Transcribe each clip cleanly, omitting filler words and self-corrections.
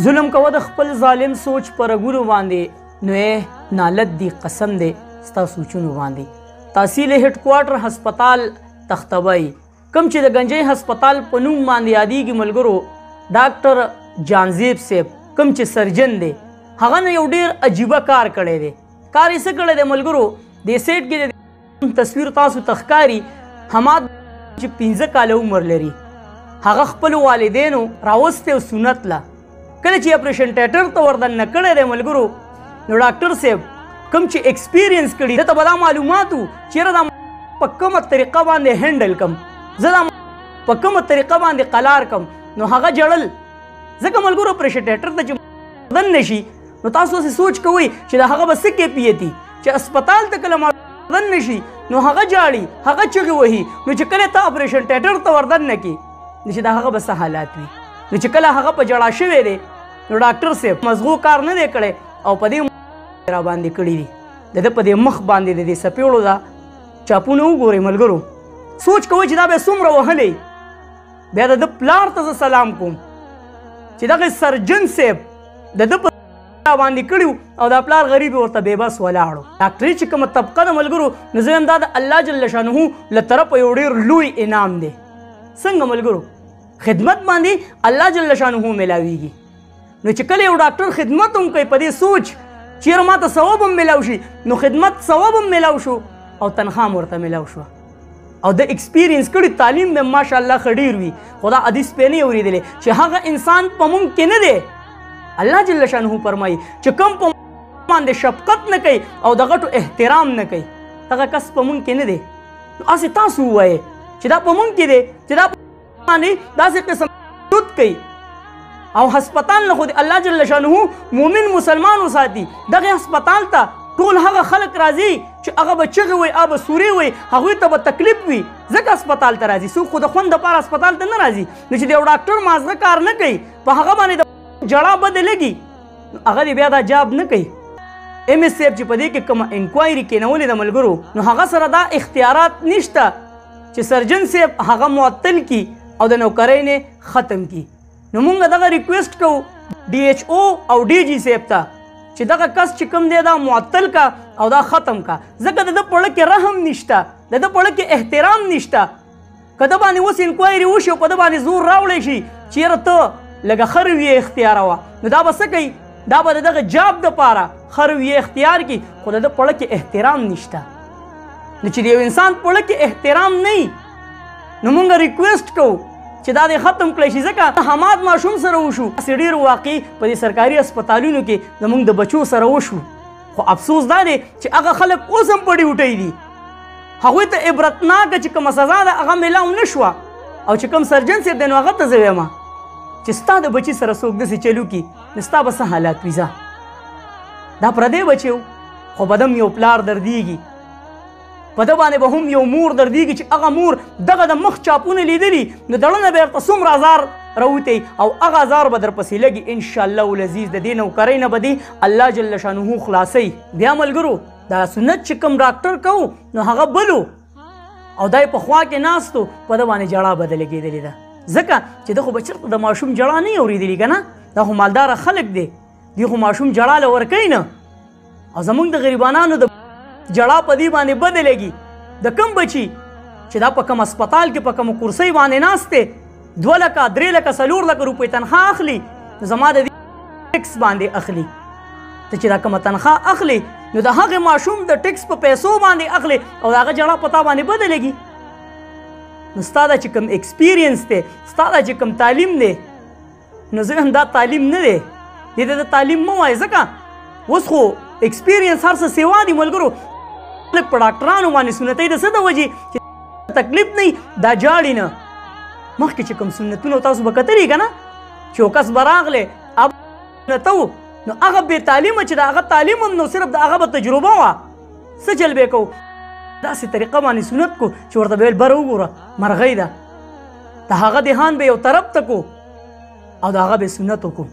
ظلم کوه د خپل ظالم سوچ پر رګونو باندې نو نالت دی قسم دی ستا سوچونو باندې تحصیل هډ کوارټر هسپتال تختوی کم چې د گنجۍ هسپتال په نوم باندې یادېږي ملګرو ډاکټر جانزیب صاحب کم چې سرجن دی هغه نه یو ډېر عجیبه کار کړی دی. کار یې څه کړی دی ملګرو؟ دې سیټ کې د تصویر تاسو ته ښکاري حماد چې 15 کاله عمر لري هغه خپلو والدینو راوستی او سنت له کله چې اپریشن ټیټر ته وردننه کړی دی ملګرو نو ډاکټر صاحب کوم چې ایکسپیرینس کړي ده ته به دا معلومات وو چېرې دا په کومه طریقه باندې هینډل کم زه دا په کومه طریقه باندې قلار کم نو هغه جړل ځکه ملګرو اپریشن ټیټر ته چې وردننه شي نو تاسو هسې سوچ کوئ چې د هغه به څه کیفیت وي چې اسپتال ته کله وردننه شي نو هغه جاړي هغه چغې وهي نو چې کله ته اپریشن ټیټر ته وردننه کړي نو چې د هغه به څه حالات وي نو چې کله هغه په جړا شوی دی نو ډاکټر صاحب مزغو کار نه دی کړی او په دې را باندې کړي دي د ده په دې مخ باندې د دې سپېړو دا چاپونه وګورئ ملګرو سوچ کوئ چې دا به څومره وهلی بیا د ده پلار ته زه سلام کوم چې دغه سرجن صاحب د ده په باندې کړي او دا پلار غریب ورته بېبس ولاړو ډاکټري چې کومه طبقه ده ملګرو نو زه یم دا د الله جل شانه له طرفه یو ډېر لوی انعام دی څنګه ملګرو خدمت باندې الله جل شانه ملاویږي نو چې کله یو ډاکټر خدمت هم کوي په دې سوچ چیرې ماته ثواب هم میلاو شي نو خدمت ثواب هم میلاو شو او تنخوا هم ورته میلاو شوه او د ایکسپیرینس کړي تعلیم به ماشاءالله ښه ډېر وي خو دا حدیث پې نه یې اورېدلی چې هغه انسان په مونږ کې نه دی الله جل شانه فرمایي چې کوم په باندې شفقت نه کوي او د غټو احترام نه کوي هغه کس په مونږ کې نه دی نو هسې تاسو ووایئ چې دا په مونږ کې دی چې دا باندې داسې قسم دود کوي او هسپتال نه خو د الله جل شانه مؤمن مسلمان وساتي دغه هسپتال ته ټول هغه خلک راځي چې هغه به چغې وي هغه به سورې وي هغوی ته به تکلیف وي ځکه هسپتال ته راځي څوک خو د خوند دپاره هسپتال ته نه راځي نو چې د یو ډاکټر مازغه کار نه کوي په هغه باندې د جړا بده لګي هغه دې بیا دا جاب نه کوي ایم ایس صاحب چې په دې کې کومه انکوایري کېنولې ده ملګرو نو هغه سره دا اختیارات نشته چې سرجن صاحب هغه معطل کی او د نوکرۍ نه ختم کی نو مونږ دغه ریکویسټ کوو ډي ایچ او او ډي جي صاحب ته چې دغه کس چې کوم دی دا معطل کا او دا ختم کا ځکه د ده په زړه کې رحم نشته د ده په زړه کې احترام نشته که ده باندې اوس انکوایري وشي او په ده باندې زور راوړی شي چېرې ته لږه ښه رویې اختیاره وه نو دا به څه کوي دا به د دغه جاب دپاره ښه رویې اختیار کړي خو د ده په زړه کې احترام نشته نو چې د یو انسان په زړه کې احترام نه وي نو مونږ ریکویسټ کوو چې دا دې ختم کړی شي ځکه حماد ماشوم سره وشو داسې ډېر واقع په دې سرکاري هسپتالونو کې زموږ د بچو سره وشو خو افسوس دا دی چې هغه خلک اوس هم په ډیوټۍ دي هغوی ته عبرتناکه چې کومه سزا ده هغه میلاو نه شوه او چې کوم سرجن صاحب دی نو هغه ته زه وایم چې ستا د بچي سره څوک داسې چل وکړي نو ستا به څه حالات وي ځه دا پردی بچی و خو په دم یو پلار دردیږي په ده باندې به هم یو مور دردیږي چې هغه مور دغه د مخ چاپونه لیدلي نو دړنه به ورته څومره ازار راوتی او هغه ازار به درپسې لګي انشاءالله العزیز د دې نوکرۍ نه به دې الله جل شانه خلاصوي بیا ملګرو دا سنت چې کوم ډاکټر کوو نو هغه بلو او دا یې په خوا کې ناستو په ده باندې جړا به ده لګېدلې ده ځکه چې ده خو به چېرته د ماشوم جړا نه یې اورېدلي که نه دا خو مالداره خلک دی دوی خو ماشوم جړا له ورکوي نه او زموږ د غریبانانو د جړا په دې باندې بده لګي د کم بچي چې دا په کوم هسپتال کې په کوم کرسۍ باندې ناست دی 2 لکه 3 لکه 4 لکه روپۍ تنخوا اخلي نو زما د دې ټکس باندې اخلي ته چې دا کومه تنخوا اخلي نو د هغې ماشوم د ټکس په پیسو باندې اخلي او د هغه جړا په تا باندې بده لګي نو ستا دا چې کوم ایکسپیرینس دی ستا دا چې کوم تعلیم دی نو زه هم دا تعلیم نه دی دې ته تعلیم مه وایې ځکه اوس خو ایکسپیرینس هر څه سیوا دي ملګرو خلک په ډاکټرانو باندې سنتۍ د څه د وجې چې تکلیف نه وي دا جاړي نه مخکې چې کوم سنتونه تاسو به کتلي که نه چې یو کس به راغلی سنته و نو هغه بې تعلیمه چې د هغه تعلیم هم نو صرف د هغه به تجربه وه څه چل به یې کوو داسې طریقه باندې سنت کو چې ورته به ویل بره وګوره مرغۍ ده د هغه دهان به یو طرف ته کو او د هغه به سنت وکړو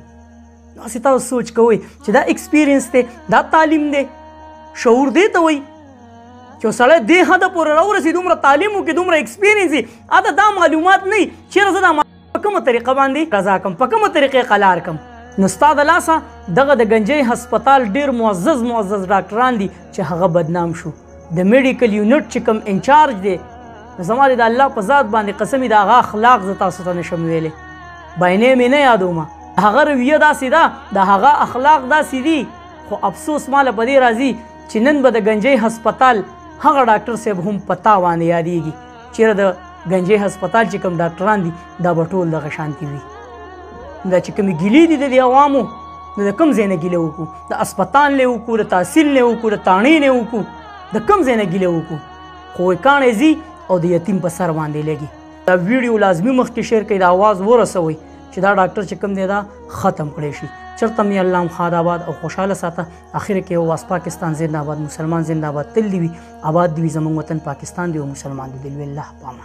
داسې تاسو سوچ کوئ چې دا ایکسپیرینس دی دا تعلیم دی شعور دی ته وایي چې سړی دې حده پورې راورسي دومره تعلیم وکړي دومره ایکسپیرینس وي هلته دا معلومات نه وي چېرې زه دا په کومه طریقه باندې قضا کړم په کومه طریقې قلار کړم نو ستا د لاسه دغه د گنجۍ هسپتال ډیر معزز ډاکټران دي چې هغه بدنام شو د میډیکل یونټ چې کوم انچارج دی زما د الله په ذات باندې قسم د هغه اخلاق زه تاسو ته نشم ویلی باینې مې نه یادومه هغه رویه داسې ده د هغه اخلاق داسې دي خو افسوس ماله په دې راځي چې نن به د گنجۍ هسپتال هغه ډاکټر صاحب هم په تا باندې یادېږي چیرې د گنجۍ هسپتال چې کوم ډاکټران دي دا به ټول دغه شانتي وي دا چې کومې ګیلې دي د عوامو نو د کوم ځای نه ګیله وکړو د اسپتال نه وکړو د تحصیل نه وکړو د تاڼې نه وکړو د کوم ځای نه ګیله وکړو خو کاڼې ځي او د یتیم په سر باندې لګي دا ویډیو لازمي مخکې شیر کړئ د آواز ورسوئ چې دا ډاکټر چې کوم دی دا ختم کړی شي چرته مې الله خاد آباد او خوشحاله ساته اخر کې واس پاکستان زنده آباد مسلمان زنده آباد تل دی وي آباد دی زموږ وطن پاکستان دی او مسلمان دی الله پامان